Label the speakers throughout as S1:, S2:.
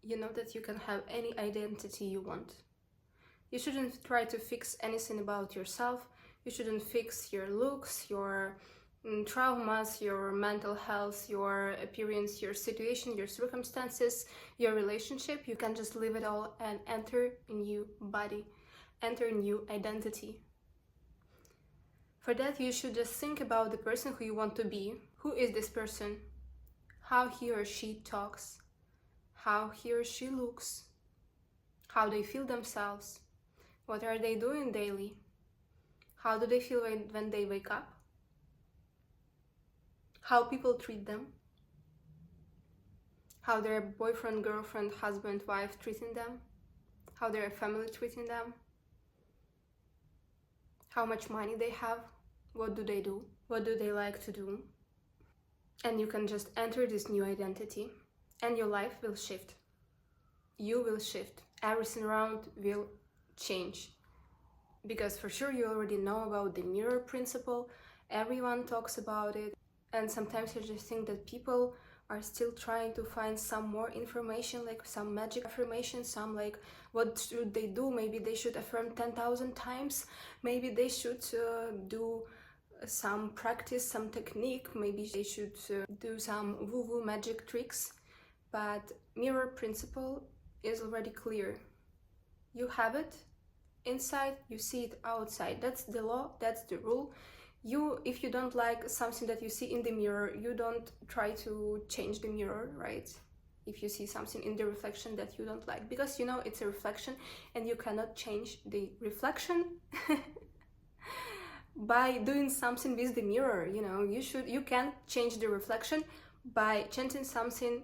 S1: you know that you can have any identity you want. You shouldn't try to fix anything about yourself. You shouldn't fix your looks, your traumas, your mental health, your appearance, your situation, your circumstances, your relationship. You can just leave it all and enter a new body, enter a new identity. For that, you should just think about the person who you want to be. Who is this person? How he or she talks, how he or she looks, how they feel themselves, what are they doing daily, how do they feel when they wake up, how people treat them, how their boyfriend, girlfriend, husband, wife treating them, how their family treating them, how much money they have, what do they do, what do they like to do. And you can just enter this new identity and your life will shift. You will shift. Everything around will change. Because for sure you already know about the mirror principle. Everyone talks about it. And sometimes I just think that people are still trying to find some more information, like some magic affirmation, some like what should they do? Maybe they should affirm 10,000 times. Maybe they should do some practice, some technique, maybe they should do some woo-woo magic tricks. But mirror principle is already clear. You have it inside, you see it outside. That's the law, that's the rule. If you don't like something that you see in the mirror, you don't try to change the mirror, right? If you see something in the reflection that you don't like, because you know it's a reflection and you cannot change the reflection by doing something with the mirror. You know, you can change the reflection by changing something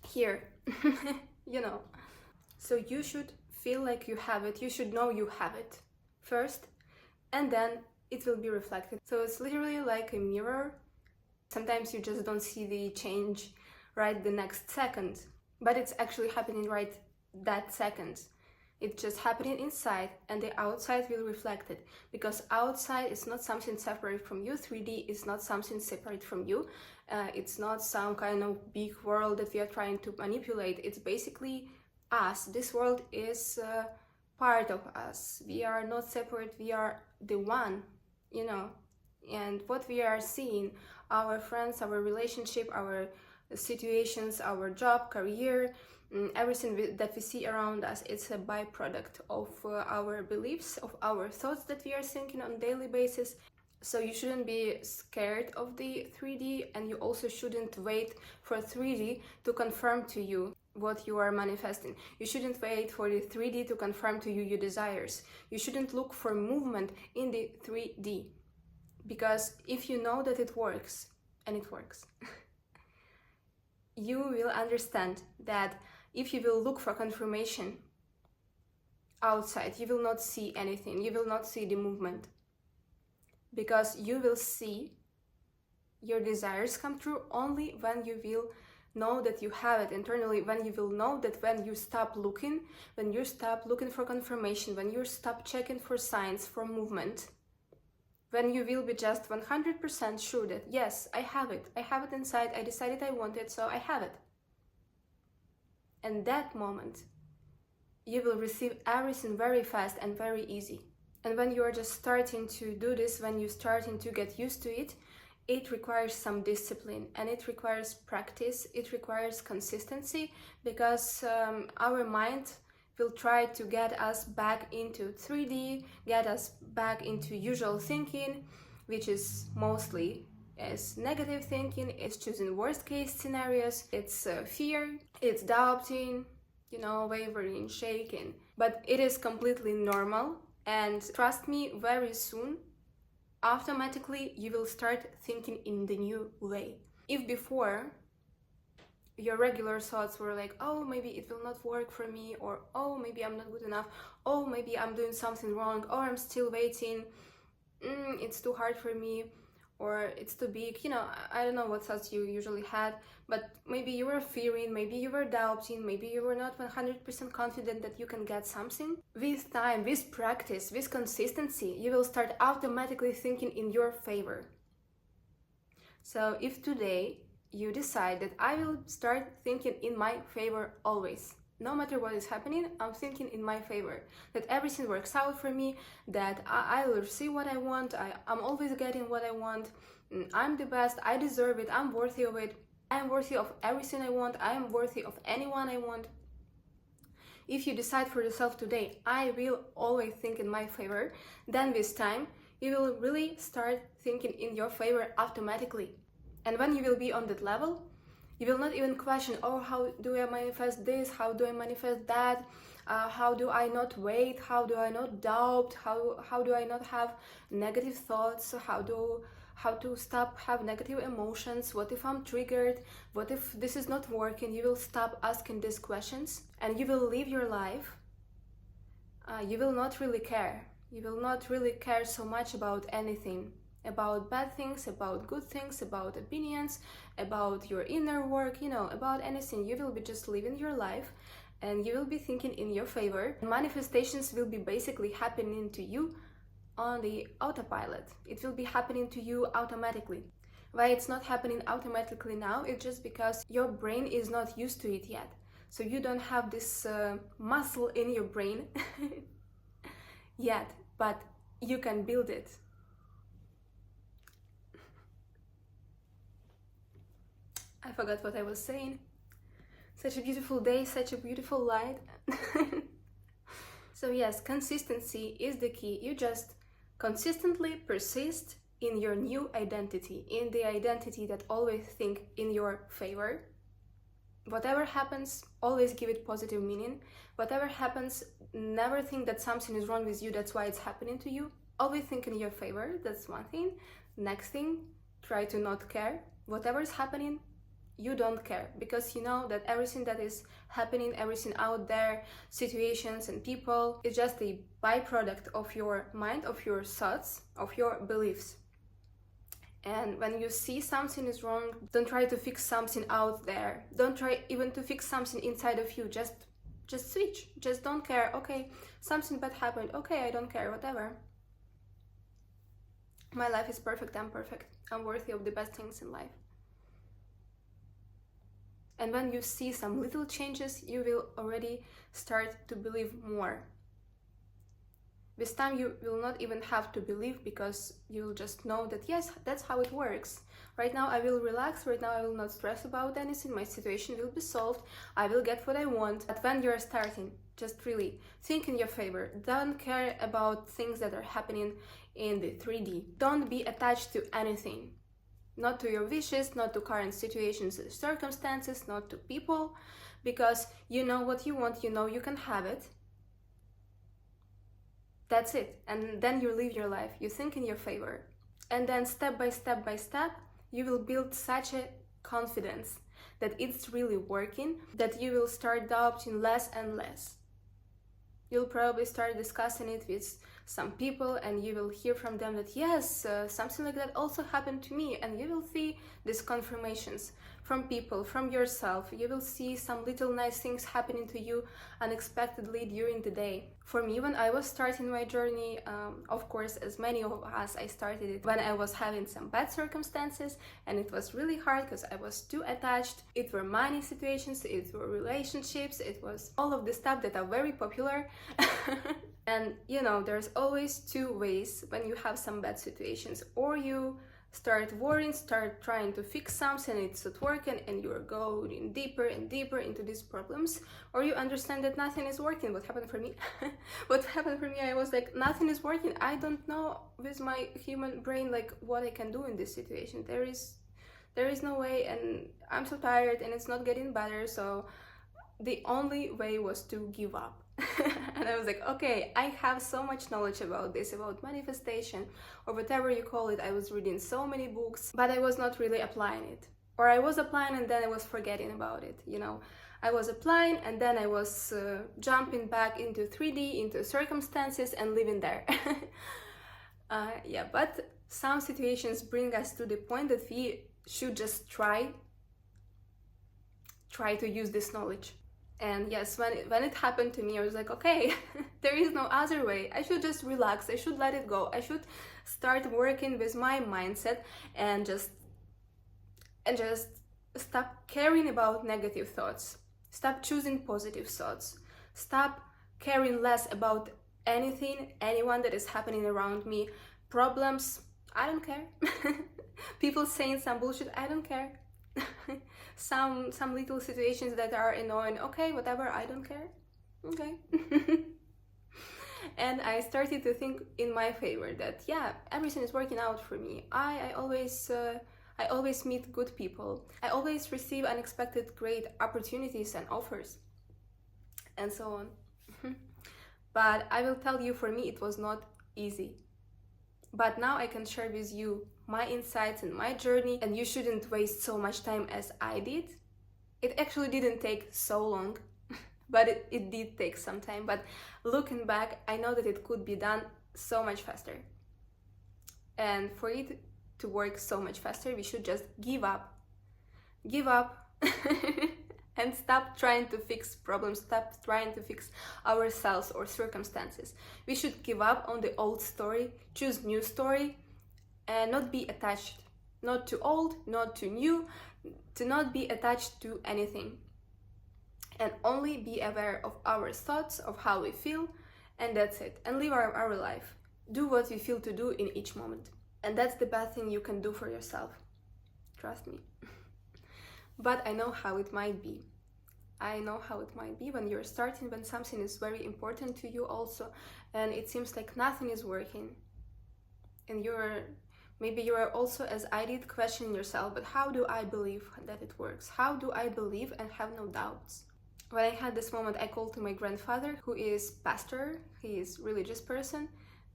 S1: here. You know, so you should feel like you have it. You should know you have it first, and then it will be reflected. So it's literally like a mirror. Sometimes you just don't see the change right the next second, but it's actually happening right that second. It's just happening inside, and the outside will reflect it, because outside is not something separate from you. 3D is not something separate from you. It's not some kind of big world that we are trying to manipulate. It's basically us. This world is part of us. We are not separate. We are the one, you know. And what we are seeing, our friends, our relationship, our situations, our job, career, everything that we see around us, it's a byproduct of our beliefs, of our thoughts that we are thinking on a daily basis. So you shouldn't be scared of the 3D, and you also shouldn't wait for 3D to confirm to you what you are manifesting. You shouldn't wait for the 3D to confirm to you your desires. You shouldn't look for movement in the 3D, because if you know that it works, and it works, you will understand that if you will look for confirmation outside, you will not see anything. You will not see the movement, because you will see your desires come true only when you will know that you have it internally, when you will know that when you stop looking, when you stop looking for confirmation, when you stop checking for signs, for movement, when you will be just 100% sure that yes, I have it inside, I decided I want it, so I have it. And that moment, you will receive everything very fast and very easy. And when you are just starting to do this, when you're starting to get used to it, it requires some discipline, and it requires practice, it requires consistency, because our mind will try to get us back into 3D, get us back into usual thinking, which is mostly as negative thinking. It's choosing worst case scenarios, it's fear, it's doubting, you know, wavering, shaking. But it is completely normal, and trust me, very soon, automatically you will start thinking in the new way. If before your regular thoughts were like, oh, maybe it will not work for me, or oh, maybe I'm not good enough, oh, maybe I'm doing something wrong, or I'm still waiting, it's too hard for me, or it's too big, you know, I don't know what thoughts you usually had, but maybe you were fearing, maybe you were doubting, maybe you were not 100% confident that you can get something. With time, with practice, with consistency, you will start automatically thinking in your favor. So if today you decide that I will start thinking in my favor always. No matter what is happening, I'm thinking in my favor. That everything works out for me, that I will receive what I want, I'm always getting what I want, I'm the best, I deserve it, I'm worthy of it, I'm worthy of everything I want, I am worthy of anyone I want. If you decide for yourself today, I will always think in my favor, then with time, you will really start thinking in your favor automatically. And when you will be on that level, you will not even question, oh, how do I manifest this? How do I manifest that? How do I not wait? How do I not doubt? How do I not have negative thoughts? How to stop have negative emotions? What if I'm triggered? What if this is not working? You will stop asking these questions and you will live your life. You will not really care. You will not really care so much about anything, about bad things, about good things, about opinions, about your inner work, about anything. You will be just living your life and you will be thinking in your favor. Manifestations will be basically happening to you on the autopilot. It will be happening to you automatically. Why it's not happening automatically now? It's just because your brain is not used to it yet. So you don't have this muscle in your brain yet, but you can build it. I forgot what I was saying. Such a beautiful day, such a beautiful light. So yes, consistency is the key. You just consistently persist in your new identity, in the identity that always think in your favor. Whatever happens, always give it positive meaning. Whatever happens, never think that something is wrong with you, that's why it's happening to you. Always think in your favor, that's one thing. Next thing, try to not care. Whatever is happening, you don't care, because you know that everything that is happening, everything out there, situations and people, is just a byproduct of your mind, of your thoughts, of your beliefs. And when you see something is wrong, don't try to fix something out there. Don't try even to fix something inside of you. Just switch. Just don't care. Okay, something bad happened. Okay, I don't care, whatever. My life is perfect. I'm perfect. I'm worthy of the best things in life. And when you see some little changes, you will already start to believe more. With time, you will not even have to believe, because you'll just know that yes, that's how it works. Right now I will relax, right now I will not stress about anything, my situation will be solved, I will get what I want. But when you're starting, just really think in your favor. Don't care about things that are happening in the 3D. Don't be attached to anything. Not to your wishes, not to current situations and circumstances, not to people, because you know what you want, you know you can have it. That's it. And then you live your life, you think in your favor. And then step by step by step, you will build such a confidence that it's really working, that you will start doubting less and less. You'll probably start discussing it with some people and you will hear from them that yes, something like that also happened to me, and you will see these confirmations from people, from yourself. You will see some little nice things happening to you unexpectedly during the day. For me, when I was starting my journey, of course, as many of us, I started it when I was having some bad circumstances, and it was really hard because I was too attached. It were money situations, it were relationships, it was all of the stuff that are very popular. And you know, there's always two ways when you have some bad situations. Or you start worrying, start trying to fix something, it's not working, and you're going deeper and deeper into these problems. Or you understand that nothing is working. What happened for me? What happened for me, I was like, nothing is working. I don't know with my human brain like what I can do in this situation. There is no way, and I'm so tired and it's not getting better. So the only way was to give up. And I was like, okay, I have so much knowledge about this, about manifestation or whatever you call it. I was reading so many books, but I was not really applying it. Or I was applying and then I was forgetting about it, you know. I was applying and then I was jumping back into 3D, into circumstances and living there. Yeah, but some situations bring us to the point that we should just try to use this knowledge. And yes, when it happened to me, I was like, okay, there is no other way. I should just relax. I should let it go. I should start working with my mindset and just Stop caring about negative thoughts. Stop choosing positive thoughts. Stop caring less about anything, anyone that is happening around me. Problems, I don't care. People saying some bullshit, I don't care. some little situations that are annoying, okay, whatever, I don't care. Okay. And I started to think in my favor that yeah, everything is working out for me. I always meet good people. I always receive unexpected great opportunities and offers, and so on. But I will tell you, for me it was not easy. But now I can share with you my insights and my journey, and you shouldn't waste so much time as I did. It actually didn't take so long, but it did take some time. But looking back, I know that it could be done so much faster. And for it to work so much faster, we should just give up. Give up and stop trying to fix problems, stop trying to fix ourselves or circumstances. We should give up on the old story, choose new story, and not be attached, not to old, not to new, to not be attached to anything. And only be aware of our thoughts, of how we feel, and that's it. And live our life. Do what you feel to do in each moment. And that's the best thing you can do for yourself. Trust me. But I know how it might be. I know how it might be when you're starting, when something is very important to you also, and it seems like nothing is working. And maybe you are also, as I did, questioning yourself, but how do I believe that it works? How do I believe and have no doubts? When I had this moment, I called to my grandfather, who is pastor. He is a religious person,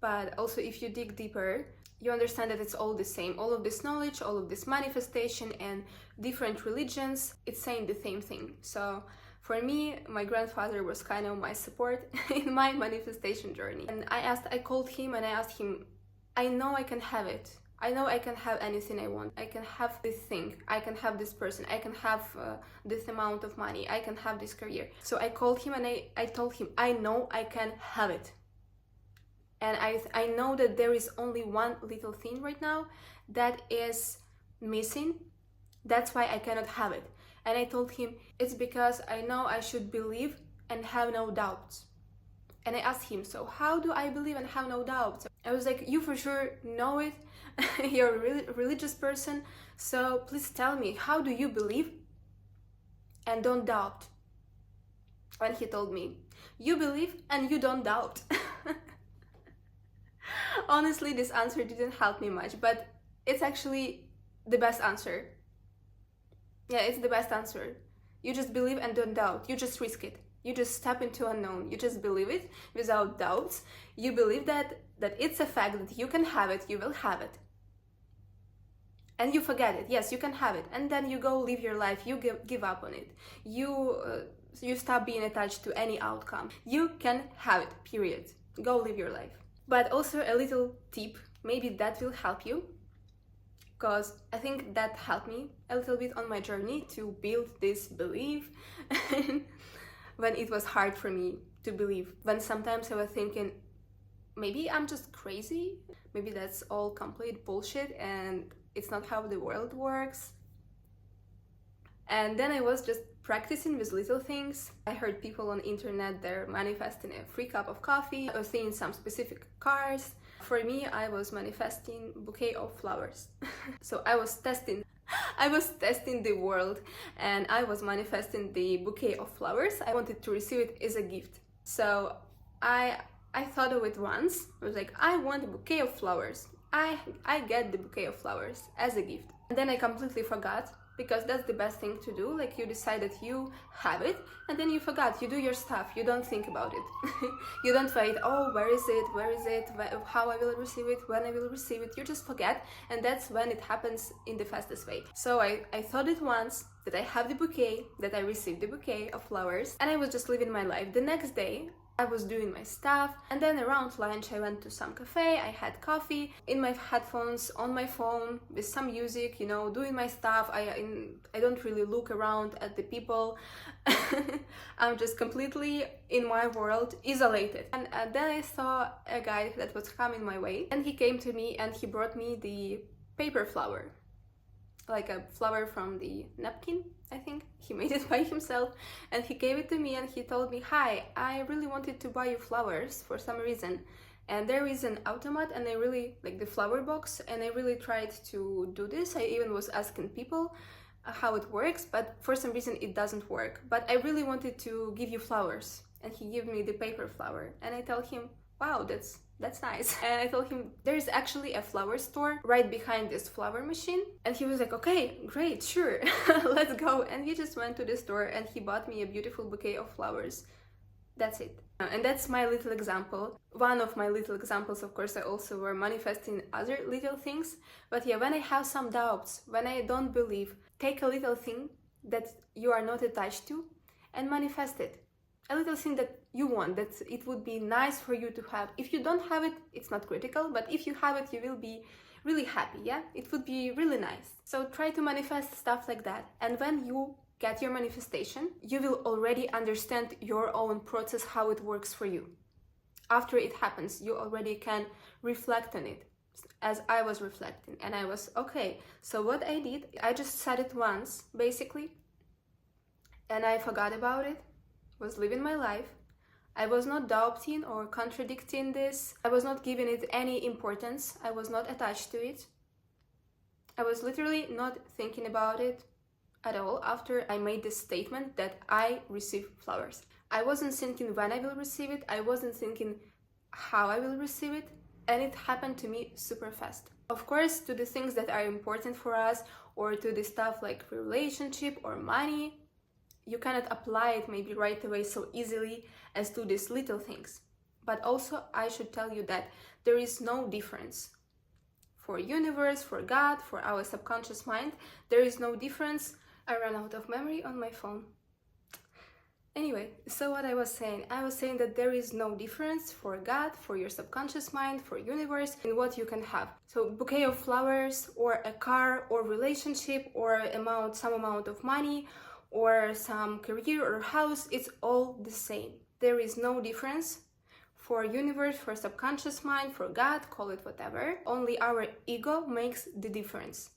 S1: but also if you dig deeper, you understand that it's all the same. All of this knowledge, all of this manifestation and different religions, it's saying the same thing. So for me, my grandfather was kind of my support in my manifestation journey. And I called him and I asked him, I know I can have it. I know I can have anything I want. I can have this thing. I can have this person. I can have this amount of money. I can have this career. So I called him and I told him, I know I can have it. And I know that there is only one little thing right now that is missing. That's why I cannot have it. And I told him, it's because I know I should believe and have no doubts. And I asked him, so how do I believe and have no doubts? I was like, you for sure know it. You're a really religious person. So please tell me, how do you believe and don't doubt? And he told me, you believe and you don't doubt. Honestly, this answer didn't help me much, but it's actually the best answer. Yeah, it's the best answer. You just believe and don't doubt. You just risk it. You just step into unknown. You just believe it without doubts. You believe that it's a fact that you can have it, you will have it. And you forget it. Yes, you can have it. And then you go live your life. You give up on it. You stop being attached to any outcome. You can have it, period. Go live your life. But also a little tip, maybe that will help you, because I think that helped me a little bit on my journey to build this belief when it was hard for me to believe. When sometimes I was thinking, maybe I'm just crazy, maybe that's all complete bullshit and it's not how the world works. And then I was just practicing with little things. I heard people on internet, they're manifesting a free cup of coffee or seeing some specific cars. For me, I was manifesting a bouquet of flowers. So I was testing the world and I was manifesting the bouquet of flowers. I wanted to receive it as a gift. So I thought of it once. I was like, I want a bouquet of flowers. I get the bouquet of flowers as a gift. And then I completely forgot, because that's the best thing to do. Like, you decide that you have it and then you forgot. You do your stuff, you don't think about it. You don't wait, oh, where is it, how I will receive it, when I will receive it. You just forget, and that's when it happens in the fastest way. So I thought it once, that I have the bouquet, that I received the bouquet of flowers, and I was just living my life. The next day I was doing my stuff, and then around lunch I went to some cafe, I had coffee, in my headphones, on my phone, with some music, you know, doing my stuff. I don't really look around at the people. I'm just completely in my world, isolated. And then I saw a guy that was coming my way, and he came to me and he brought me the paper flower. like a flower from the napkin, I think. He made it by himself and he gave it to me and he told me, "Hi, I really wanted to buy you flowers for some reason. And there is an automat and I really like the flower box and I really tried to do this. I even was asking people how it works, but for some reason it doesn't work. But I really wanted to give you flowers." And he gave me the paper flower and I tell him, "Wow, that's nice." And I told him there is actually a flower store right behind this flower machine. And he was like, "Okay, great, sure, let's go." And he just went to the store and he bought me a beautiful bouquet of flowers. That's it. And that's my little example. One of my little examples, of course, I also were manifesting other little things. But yeah, when I have some doubts, when I don't believe, take a little thing that you are not attached to and manifest it. A little thing that you want, that it would be nice for you to have. If you don't have it, it's not critical, but if you have it, you will be really happy, yeah? It would be really nice. So try to manifest stuff like that. And when you get your manifestation, you will already understand your own process, how it works for you. After it happens, you already can reflect on it, as I was reflecting. And I was, okay, so what I did, I just said it once, basically, and I forgot about it, was living my life. I was not doubting or contradicting this. I was not giving it any importance. I was not attached to it. I was literally not thinking about it at all after I made this statement that I receive flowers. I wasn't thinking when I will receive it, I wasn't thinking how I will receive it, and it happened to me super fast. Of course, to the things that are important for us, or to the stuff like relationship or money, you cannot apply it maybe right away so easily as to these little things. But also, I should tell you that there is no difference. For universe, for God, for our subconscious mind, there is no difference. I ran out of memory on my phone. Anyway, so what I was saying that there is no difference for God, for your subconscious mind, for universe, in what you can have. So bouquet of flowers, or a car, or relationship, or some amount of money, or some career or house, it's all the same. There is no difference for universe, for subconscious mind, for God, call it whatever. Only our ego makes the difference.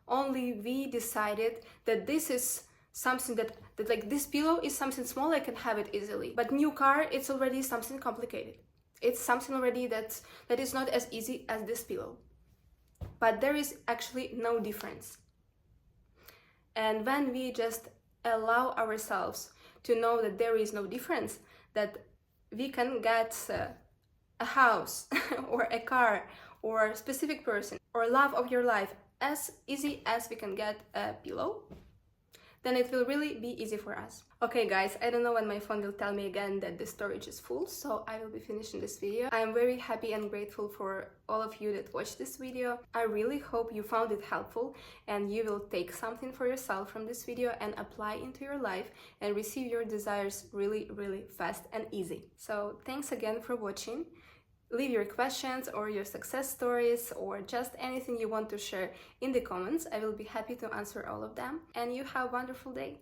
S1: Only we decided that this is something that like this pillow is something small, I can have it easily. But new car, it's already something complicated. It's something already that is not as easy as this pillow. But there is actually no difference. And when we just allow ourselves to know that there is no difference, that we can get a house or a car or a specific person or love of your life as easy as we can get a pillow, then it will really be easy for us. Okay guys, I don't know when my phone will tell me again that the storage is full, so I will be finishing this video. I am very happy and grateful for all of you that watched this video. I really hope you found it helpful and you will take something for yourself from this video and apply into your life and receive your desires really, really fast and easy. So thanks again for watching. Leave your questions or your success stories or just anything you want to share in the comments. I will be happy to answer all of them. And you have a wonderful day.